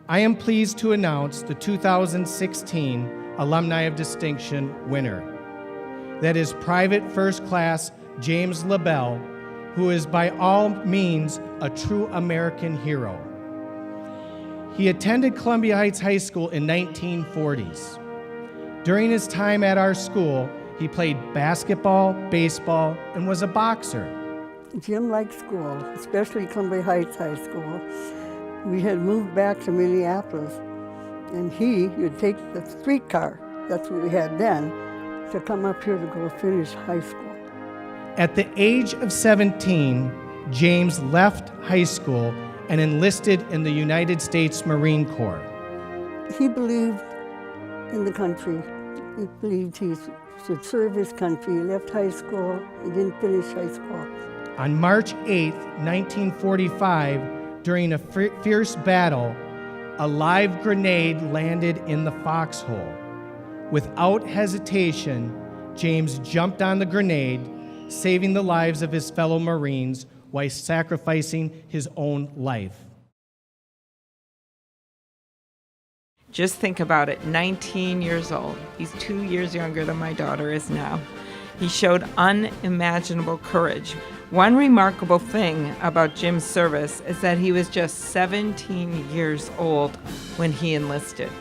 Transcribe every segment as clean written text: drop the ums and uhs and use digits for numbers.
I am pleased to announce the 2016 Alumni of Distinction winner. That is Private First Class James LaBelle, who is by all means a true American hero. He attended Columbia Heights High School in 1940s. During his time at our school, he played basketball, baseball, and was a boxer. Jim liked school, especially Columbia Heights High School. We had moved back to Minneapolis, and he would take the streetcar, that's what we had then, to come up here to go finish high school. At the age of 17, James left high school and enlisted in the United States Marine Corps. He believed in the country. He believed he should serve his country. He left high school. He didn't finish high school. On March 8, 1945, during a fierce battle, a live grenade landed in the foxhole. Without hesitation, James jumped on the grenade, saving the lives of his fellow Marines while sacrificing his own life. Just think about it, 19 years old. He's 2 years younger than my daughter is now. He showed unimaginable courage. One remarkable thing about Jim's service is that he was just 17 years old when he enlisted.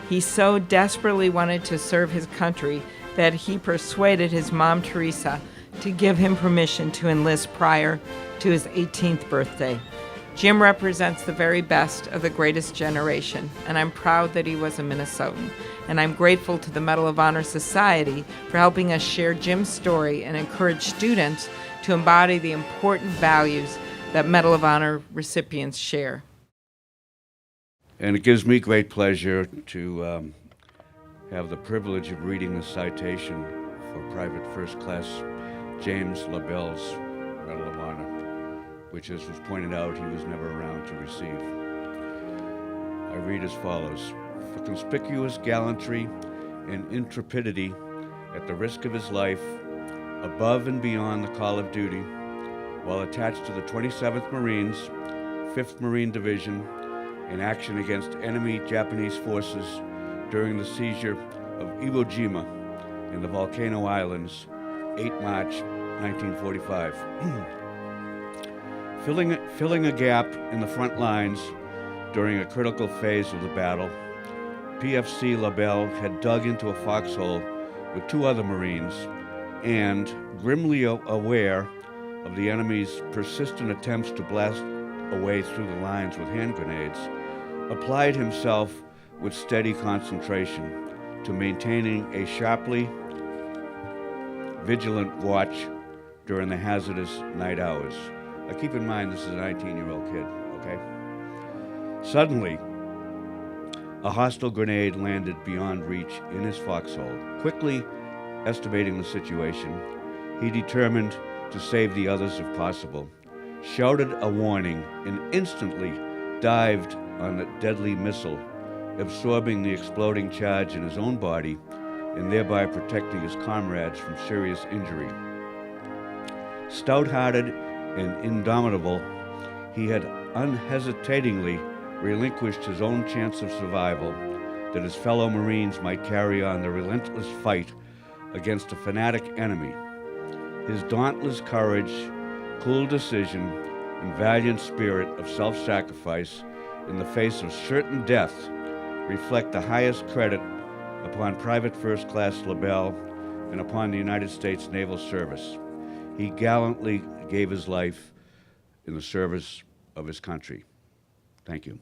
He so desperately wanted to serve his country that he persuaded his mom, Teresa, to give him permission to enlist prior to his 18th birthday. Jim represents the very best of the greatest generation, and I'm proud that he was a Minnesotan. And I'm grateful to the Medal of Honor Society for helping us share Jim's story and encourage students to embody the important values that Medal of Honor recipients share. And it gives me great pleasure to have the privilege of reading the citation for Private First Class James LaBelle's Medal of Honor, which, as was pointed out, he was never around to receive. I read as follows: for conspicuous gallantry and intrepidity at the risk of his life, above and beyond the call of duty, while attached to the 27th Marines, 5th Marine Division, in action against enemy Japanese forces during the seizure of Iwo Jima in the Volcano Islands, 8 March 1945. Filling a gap in the front lines during a critical phase of the battle, PFC LaBelle had dug into a foxhole with 2 other Marines and, grimly aware of the enemy's persistent attempts to blast a way through the lines with hand grenades, applied himself with steady concentration to maintaining a sharply vigilant watch during the hazardous night hours. Now keep in mind this is a 19-year-old kid, okay? Suddenly, a hostile grenade landed beyond reach in his foxhole. Quickly estimating the situation, he determined to save the others if possible, shouted a warning, and instantly dived on the deadly missile, absorbing the exploding charge in his own body and thereby protecting his comrades from serious injury. Stout-hearted and indomitable, he had unhesitatingly relinquished his own chance of survival that his fellow Marines might carry on the relentless fight against a fanatic enemy. His dauntless courage, cool decision, and valiant spirit of self-sacrifice in the face of certain death reflect the highest credit upon Private First Class LaBelle and upon the United States Naval Service. He gallantly gave his life in the service of his country. Thank you.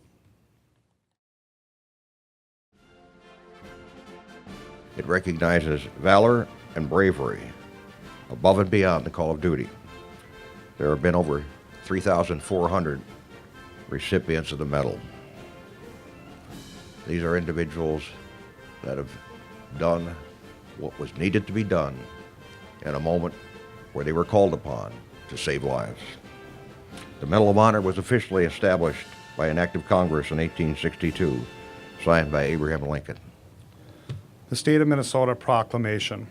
It recognizes valor and bravery above and beyond the call of duty. There have been over 3,400 recipients of the medal. These are individuals that have done what was needed to be done in a moment where they were called upon to save lives. The Medal of Honor was officially established by an act of Congress in 1862, signed by Abraham Lincoln. The State of Minnesota Proclamation.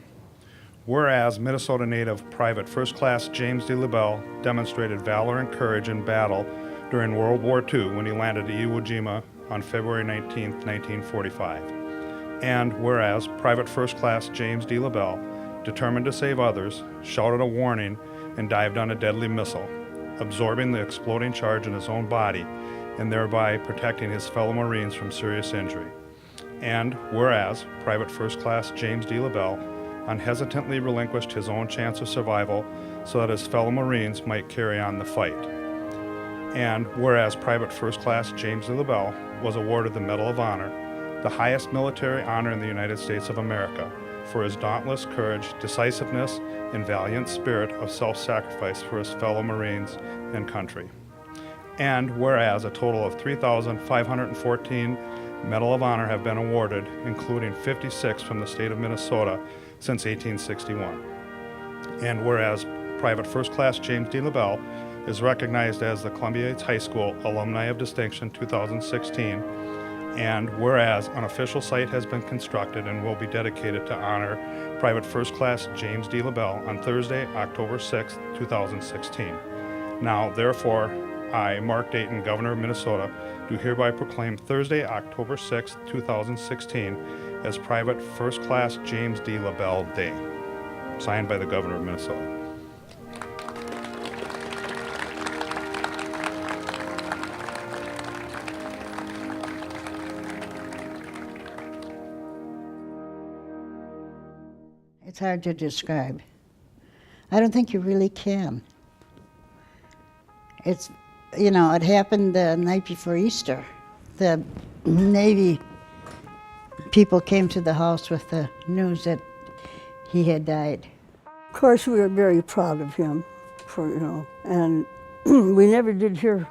Whereas Minnesota native Private First Class James D. LaBelle demonstrated valor and courage in battle during World War II when he landed at Iwo Jima on February 19, 1945. And whereas Private First Class James D. LaBelle, determined to save others, shouted a warning and dived on a deadly missile, absorbing the exploding charge in his own body and thereby protecting his fellow Marines from serious injury. And whereas Private First Class James D. LaBelle unhesitantly relinquished his own chance of survival so that his fellow Marines might carry on the fight. And whereas Private First Class James D. LaBelle was awarded the Medal of Honor, the highest military honor in the United States of America, for his dauntless courage, decisiveness, and valiant spirit of self-sacrifice for his fellow Marines and country. And whereas a total of 3,514 Medal of Honor have been awarded, including 56 from the state of Minnesota since 1861. And whereas Private First Class James D. LaBelle is recognized as the Columbia Heights High School Alumni of Distinction 2016, and whereas an official site has been constructed and will be dedicated to honor Private First Class James D. LaBelle on Thursday, October 6, 2016. Now, therefore, I, Mark Dayton, Governor of Minnesota, do hereby proclaim Thursday, October 6, 2016 as Private First Class James D. LaBelle Day. Signed by the Governor of Minnesota. It's hard to describe. I don't think you really can. It's, you know, it happened the night before Easter. The Navy people came to the house with the news that he had died. Of course, we were very proud of him, and we never did hear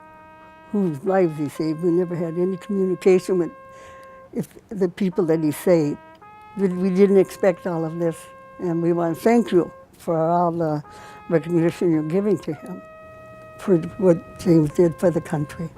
whose lives he saved. We never had any communication with the people that he saved. We didn't expect all of this, and we want to thank you for all the recognition you're giving to him for what James did for the country.